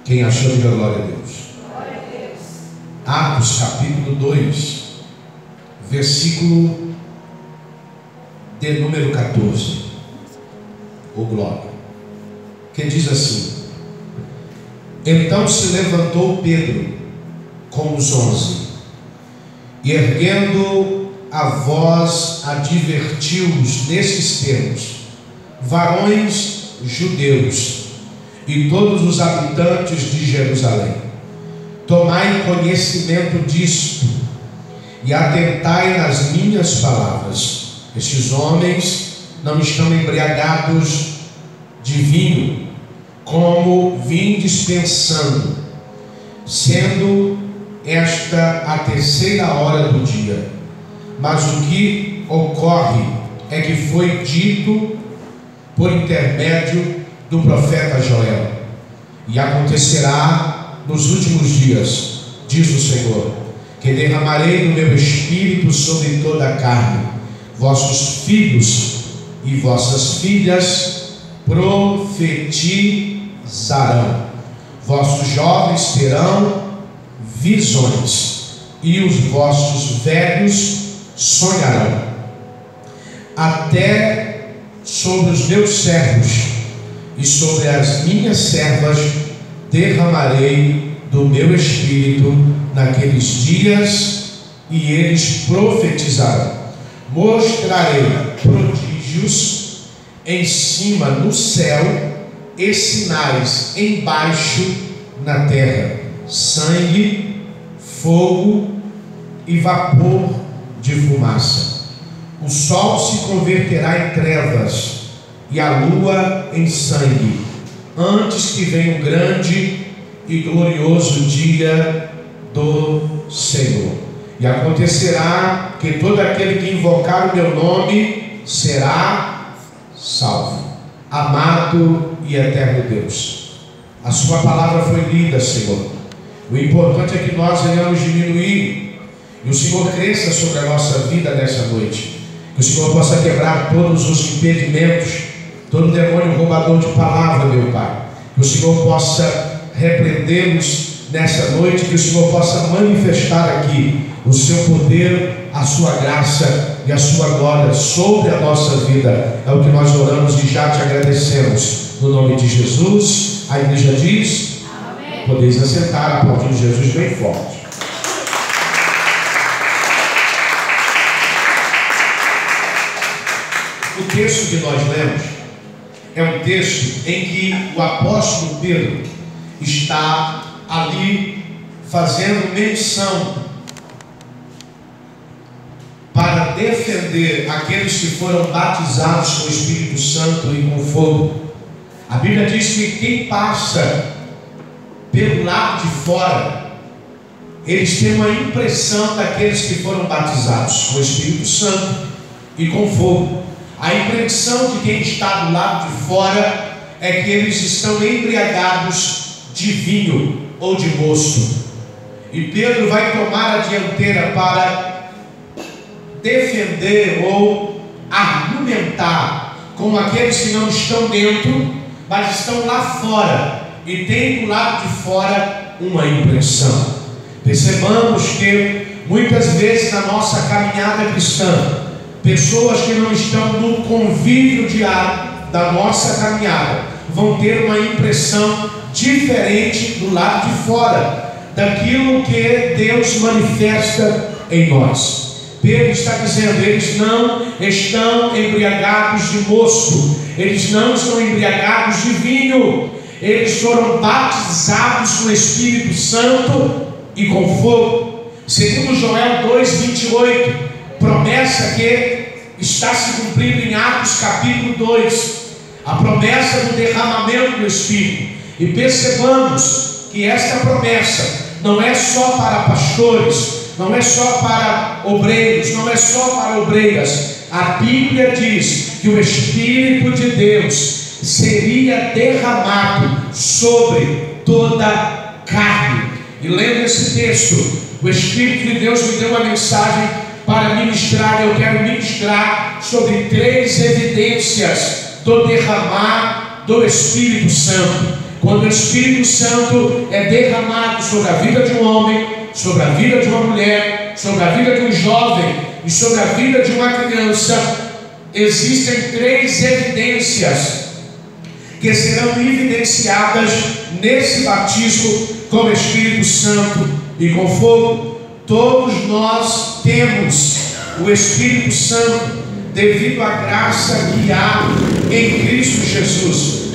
Quem achou, diga glória a Deus. Atos capítulo 2, versículo de número 14. Ô glória. Que diz assim: então se levantou Pedro com os 11 e, erguendo a voz, advertiu-os nesses termos: varões judeus e todos os habitantes de Jerusalém, tomai conhecimento disto e atentai nas minhas palavras. Estes homens não estão embriagados de vinho, como vindes pensando, sendo esta a terceira hora do dia. Mas o que ocorre é que foi dito por intermédio do profeta Joel: e acontecerá nos últimos dias, diz o Senhor, que derramarei do meu espírito sobre toda a carne. Vossos filhos e vossas filhas profetizarão, vossos jovens terão visões, e os vossos velhos sonharão. Até sobre os meus servos e sobre as minhas servas derramarei do meu espírito naqueles dias, e eles profetizarão. Mostrarei prodígios em cima no céu e sinais embaixo na terra: sangue, fogo e vapor de fumaça. O sol se converterá em trevas e a lua em sangue, antes que venha o grande e glorioso dia do Senhor. E acontecerá que todo aquele que invocar o meu nome será salvo. Amado e eterno Deus, a sua palavra foi lida, Senhor. O importante é que nós venhamos diminuir e o Senhor cresça sobre a nossa vida nessa noite. Que o Senhor possa quebrar todos os impedimentos, todo demônio roubador de palavra, meu Pai. Que o Senhor possa repreendê-los nessa noite, que o Senhor possa manifestar aqui o seu poder, a sua graça e a sua glória sobre a nossa vida. É o que nós oramos e já te agradecemos, no nome de Jesus. A igreja diz: amém. Podeis assentar, aplaudindo Jesus bem forte. O texto que nós lemos é um texto em que o apóstolo Pedro está ali fazendo menção para defender aqueles que foram batizados com o Espírito Santo e com fogo. A Bíblia diz que quem passa pelo lado de fora, eles têm uma impressão daqueles que foram batizados com o Espírito Santo e com fogo. A impressão de quem está do lado de fora é que eles estão embriagados de vinho ou de mosto. E Pedro vai tomar a dianteira para defender ou argumentar com aqueles que não estão dentro, mas estão lá fora e tem do lado de fora uma impressão. Percebamos que muitas vezes na nossa caminhada cristã, pessoas que não estão no convívio diário da nossa caminhada vão ter uma impressão diferente do lado de fora daquilo que Deus manifesta em nós. Pedro está dizendo: eles não estão embriagados de mosto, eles não estão embriagados de vinho, eles foram batizados com o Espírito Santo e com fogo. Segundo Joel 2:28, promessa que está se cumprindo em Atos capítulo 2, a promessa do derramamento do Espírito. E percebamos que esta promessa não é só para pastores, não é só para obreiros, não é só para obreiras. A Bíblia diz que o Espírito de Deus seria derramado sobre toda a carne. E lendo esse texto, o Espírito de Deus me deu uma mensagem para ministrar. Eu quero ministrar sobre 3 evidências do derramar do Espírito Santo. Quando o Espírito Santo é derramado sobre a vida de um homem, sobre a vida de uma mulher, sobre a vida de um jovem e sobre a vida de uma criança, existem 3 evidências que serão evidenciadas nesse batismo com o Espírito Santo e com fogo. Todos nós temos o Espírito Santo devido à graça que há em Cristo Jesus,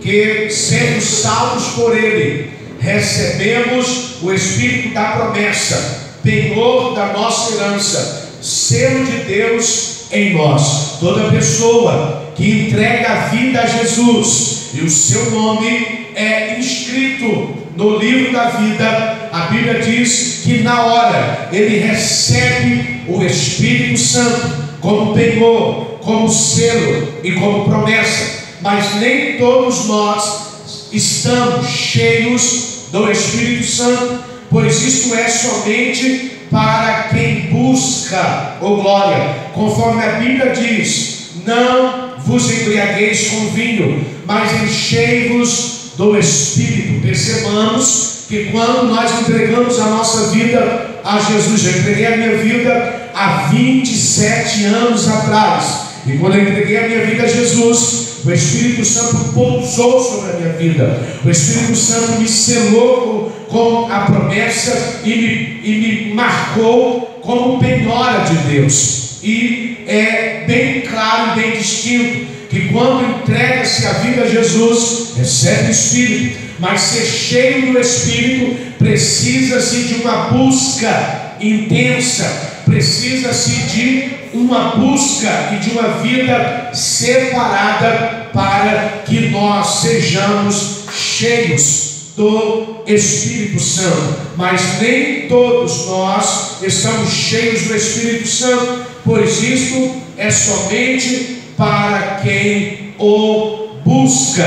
que sendo salvos por Ele, recebemos o Espírito da promessa, penhor da nossa herança, selo de Deus em nós. Toda pessoa que entrega a vida a Jesus e o seu nome é inscrito no livro da vida, a Bíblia diz que na hora ele recebe o Espírito Santo como penhor, como selo e como promessa. Mas nem todos nós estamos cheios do Espírito Santo, pois isto é somente para quem busca, glória, conforme a Bíblia diz: não vos embriagueis com vinho, mas enchei-vos do Espírito. Percebamos que quando nós entregamos a nossa vida a Jesus, eu entreguei a minha vida há 27 anos atrás, e quando eu entreguei a minha vida a Jesus, o Espírito Santo pousou sobre a minha vida. O Espírito Santo me selou com a promessa e me marcou como penhora de Deus. E é bem claro e bem distinto que quando entrega-se a vida a Jesus, recebe o Espírito, mas ser cheio do Espírito precisa-se de uma busca intensa, precisa-se de uma busca e de uma vida separada para que nós sejamos cheios do Espírito Santo. Mas nem todos nós estamos cheios do Espírito Santo, pois isto é somente para quem o busca.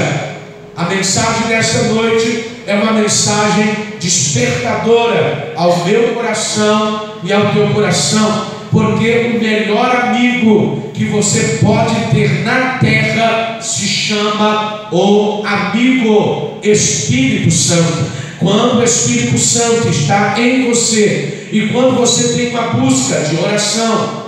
A mensagem desta noite é uma mensagem despertadora ao meu coração e ao teu coração, porque o melhor amigo que você pode ter na terra se chama o amigo Espírito Santo. Quando o Espírito Santo está em você e quando você tem uma busca de oração,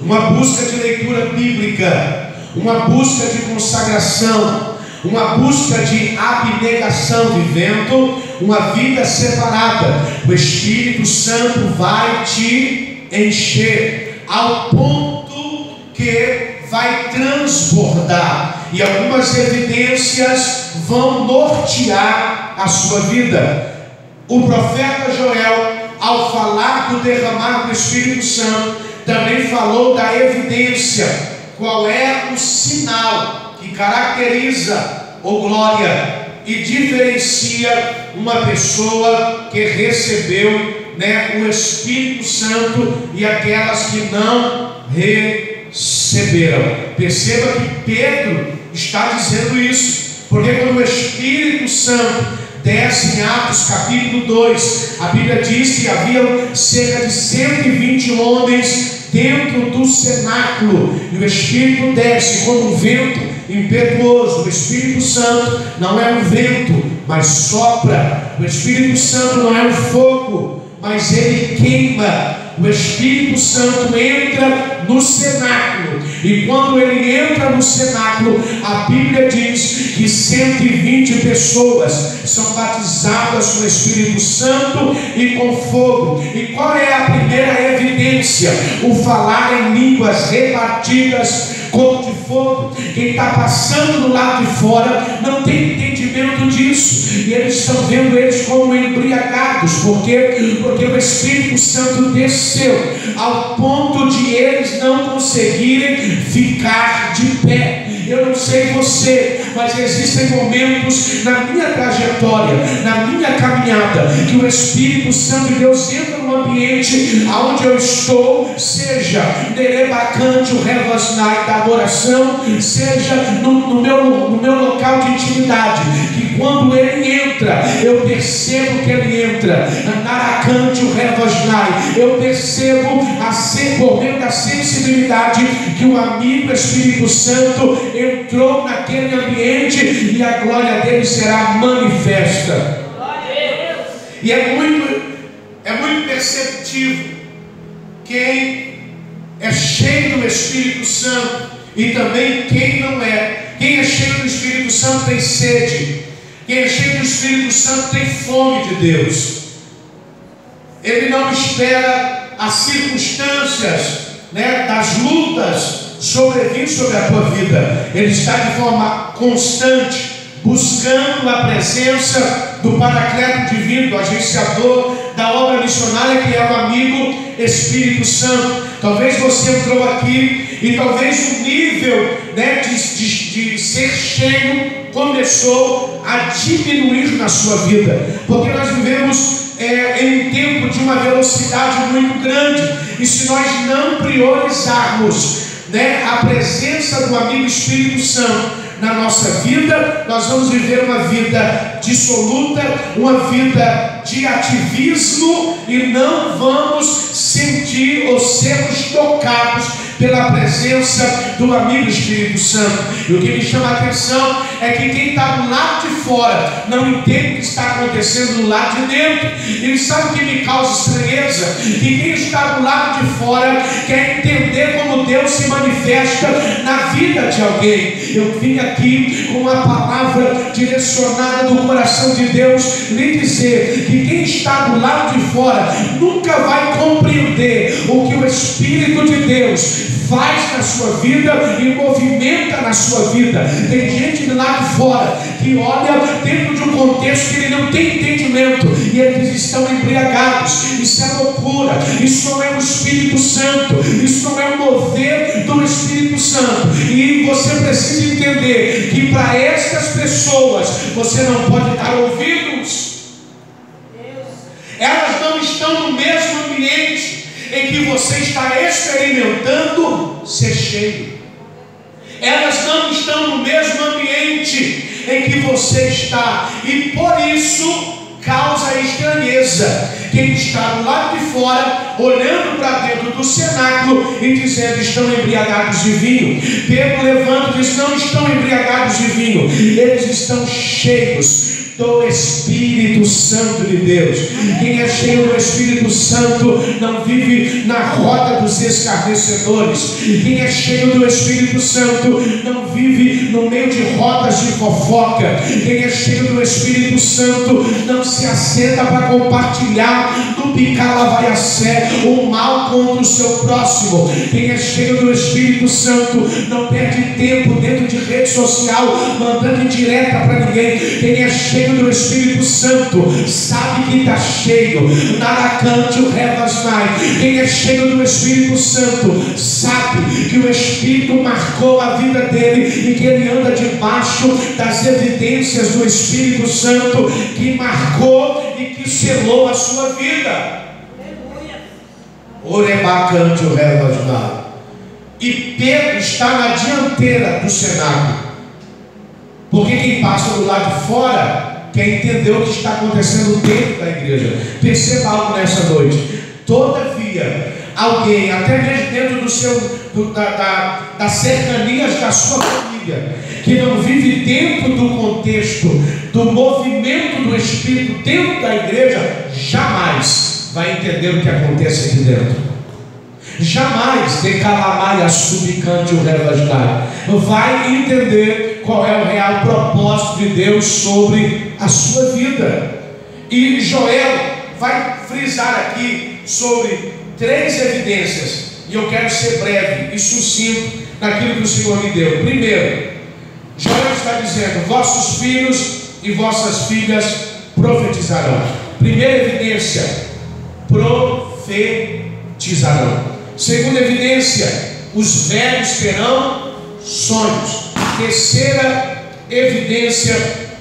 uma busca de leitura bíblica, uma busca de consagração, uma busca de abnegação, vivendo uma vida separada, o Espírito Santo vai te encher ao ponto que vai transbordar, e algumas evidências vão nortear a sua vida. O profeta Joel, ao falar do derramar do Espírito Santo, também falou da evidência. Qual é o sinal que caracteriza glória e diferencia uma pessoa que recebeu o Espírito Santo e aquelas que não receberam? Perceba que Pedro está dizendo isso, porque quando o Espírito Santo desce em Atos capítulo 2, a Bíblia diz que havia cerca de 120 homens dentro do cenáculo, e o Espírito desce como um vento impetuoso. O Espírito Santo não é um vento, mas sopra. O Espírito Santo não é um fogo, mas ele queima. O Espírito Santo entra no cenáculo, e quando ele entra no cenáculo, a Bíblia diz que 120 pessoas são batizadas com o Espírito Santo e com fogo. E qual é a primeira evidência? O falar em línguas repartidas como de fogo. Quem está passando do lado de fora não tem entendimento disso, e eles estão vendo eles como embriagados, porque o Espírito Santo desceu ao ponto de eles não conseguirem ficar de pé. Eu não sei você, mas existem momentos na minha trajetória, na minha caminhada, que o Espírito Santo de Deus entra no ambiente aonde eu estou, seja nerebacante, o revasnai da adoração, seja no meu local de intimidade, que quando ele entra, eu percebo que ele entra, naracante, o revasnai, eu percebo por meio da sensibilidade que o amigo Espírito Santo entrou naquele ambiente e a glória dele será manifesta. E é muito perceptível quem é cheio do Espírito Santo e também quem não é. Quem é cheio do Espírito Santo tem sede. Quem é cheio do Espírito Santo tem fome de Deus. Ele não espera as circunstâncias, das lutas sobrevir sobre a tua vida. Ele está de forma constante buscando a presença do Paracleto Divino, do agenciador da obra missionária, que é o amigo Espírito Santo. Talvez você entrou aqui e talvez o nível de ser cheio começou a diminuir na sua vida, porque nós vivemos em um tempo de uma velocidade muito grande, e se nós não priorizarmos a presença do amigo Espírito Santo na nossa vida, nós vamos viver uma vida dissoluta, uma vida de ativismo, e não vamos sentir ou sermos tocados pela presença do amigo Espírito Santo. E o que me chama a atenção é que quem está do lado de fora não entende o que está acontecendo do lado de dentro. E sabe o que me causa estranheza? Que quem está do lado de fora quer entender como Deus se manifesta na vida de alguém. Eu vim aqui com uma palavra direcionada do coração de Deus lhe dizer que quem está do lado de fora nunca vai compreender o que o Espírito de Deus faz na sua vida e movimenta na sua vida. Tem gente do lado de fora que olha dentro de um contexto que ele não tem entendimento e eles estão embriagados. Isso é loucura, isso não é o Espírito Santo, isso não é o mover do Espírito Santo. E você precisa entender que para estas pessoas você não pode dar ouvidos. Elas não estão no mesmo ambiente em que você está experimentando ser cheio. Elas não estão no mesmo ambiente em que você está, e por isso causa estranheza quem está do lado de fora, olhando para dentro do cenáculo e dizendo: estão embriagados de vinho. Pedro levanta e diz: não estão embriagados de vinho, eles estão cheios do Espírito Santo de Deus. Quem é cheio do Espírito Santo não vive na roda dos escarnecedores. Quem é cheio do Espírito Santo não vive no meio de rodas de fofoca. Quem é cheio do Espírito Santo não se assenta para compartilhar do picalavaiacé o mal contra o seu próximo. Quem é cheio do Espírito Santo não perde tempo dentro de rede social mandando indireta para ninguém. Quem é cheio do Espírito Santo sabe que está cheio. Naracante o Revasnai. Quem é cheio do Espírito Santo sabe que o Espírito marcou a vida dele e que ele anda debaixo das evidências do Espírito Santo que marcou e que selou a sua vida. Orebacante o Revasnai. E Pedro está na dianteira do cenáculo, porque quem passa do lado de fora quer entender o que está acontecendo dentro da igreja. Perceba algo nessa noite. Todavia, alguém, até mesmo dentro das cercanias da sua família, que não vive dentro do contexto do movimento do Espírito dentro da igreja, jamais vai entender o que acontece aqui dentro. Jamais decalamaia subicante o revastar vai entender qual é o real propósito de Deus sobre a sua vida. E Joel vai frisar aqui sobre 3 evidências, e eu quero ser breve e sucinto naquilo que o Senhor me deu. Primeiro, Joel está dizendo: vossos filhos e vossas filhas profetizarão. Primeira evidência: profetizarão. Segunda evidência: os velhos terão sonhos. Terceira evidência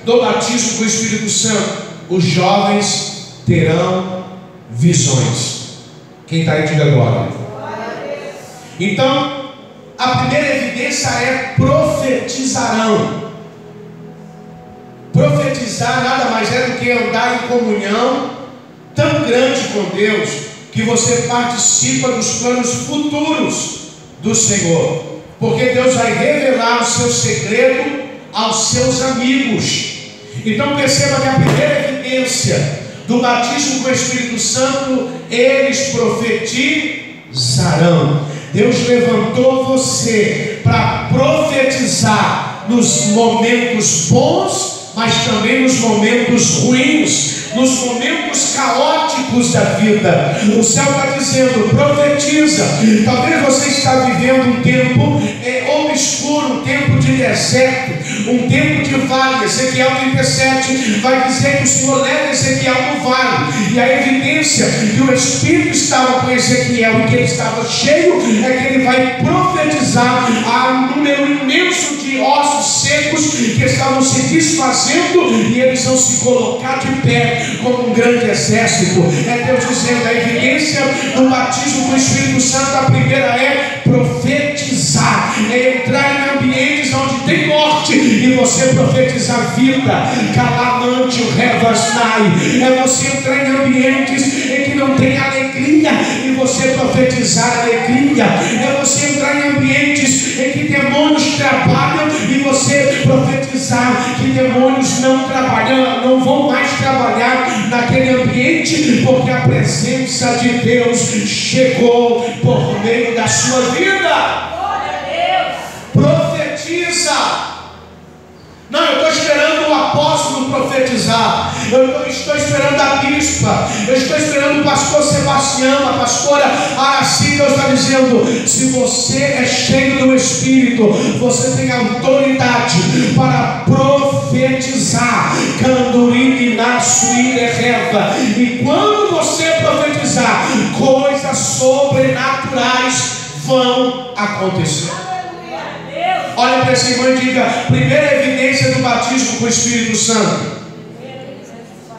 do batismo com o Espírito Santo: os jovens terão visões. Quem está aí, diga glória. Então, a primeira evidência é profetizarão. Profetizar nada mais é do que andar em comunhão tão grande com Deus que você participa dos planos futuros do Senhor. porque Deus vai revelar o seu segredo aos seus amigos. Então perceba que a primeira evidência do batismo com o Espírito Santo, eles profetizarão. Deus levantou você para profetizar nos momentos bons, mas também nos momentos ruins, nos momentos caóticos da vida. O céu está dizendo: profetiza. Talvez você está vivendo um tempo obscuro, um tempo de deserto, um tempo de vale. Ezequiel 37 vai dizer que o Senhor leva Ezequiel no vale, e a evidência que o Espírito estava com Ezequiel e que ele estava cheio é que ele vai profetizar a um número imenso de ossos secos que estavam se desfazendo, e eles vão se colocar de pé como um grande exército. É Deus dizendo: a evidência do batismo com o Espírito Santo, a primeira é profetizar, é entrar em ambientes onde tem morte e você profetizar vida. Calamante o revasnai, é você entrar em ambientes em que não tem alegria e você profetizar alegria. É você entrar em ambientes em que demônios trabalham e você profetizar que demônios não trabalham, não vão mais trabalhar naquele ambiente, porque a presença de Deus chegou por meio da sua vida. Profetiza. Não, eu estou esperando o apóstolo profetizar, eu estou esperando a bispa, eu estou esperando o pastor Sebastião, a pastora Araci. Deus está dizendo: se você é cheio do Espírito, você tem autoridade para profetizar. E quando você profetizar, coisas sobrenaturais vão acontecer. Olha para esse irmão e diga: primeira evidência do batismo com o Espírito Santo.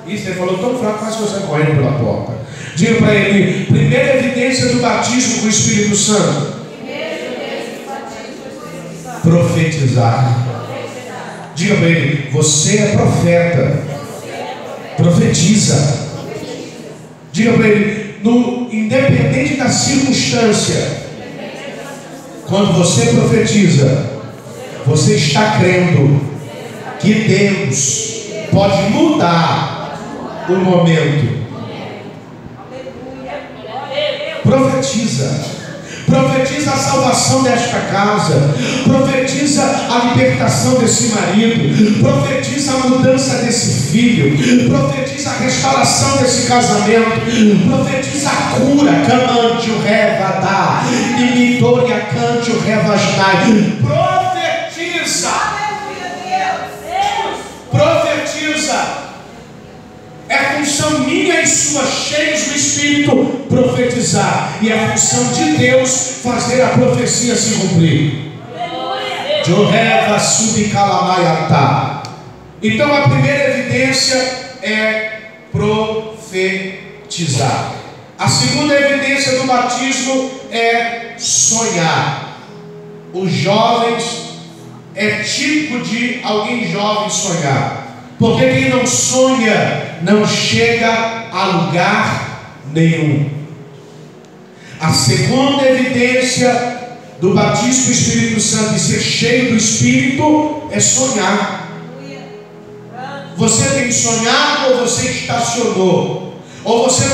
Isso, ele falou tão fraco, quase você correndo pela porta. Diga para ele: primeira evidência do batismo com o Espírito Santo. Profetizar. Diga para ele: você é profeta. Profetiza. Diga para ele: independente da circunstância, quando você profetiza, você está crendo que Deus pode mudar o momento. Profetiza. Profetiza a salvação desta casa. Profetiza a libertação desse marido. Profetiza a mudança desse filho. Profetiza a restauração desse casamento. Profetiza a cura. Camante o revadá. Imidoria cante o revasnai. Profetiza. Profetiza. É função minha e sua, cheios do Espírito, profetizar. E é função de Deus fazer a profecia se cumprir. Então a primeira evidência é profetizar. A segunda evidência do batismo é sonhar. Os jovens, é típico de alguém jovem sonhar. Porque quem não sonha não chega a lugar nenhum. A segunda evidência do batismo do Espírito Santo e ser cheio do Espírito é sonhar. Você tem sonhado ou você estacionou? Ou você não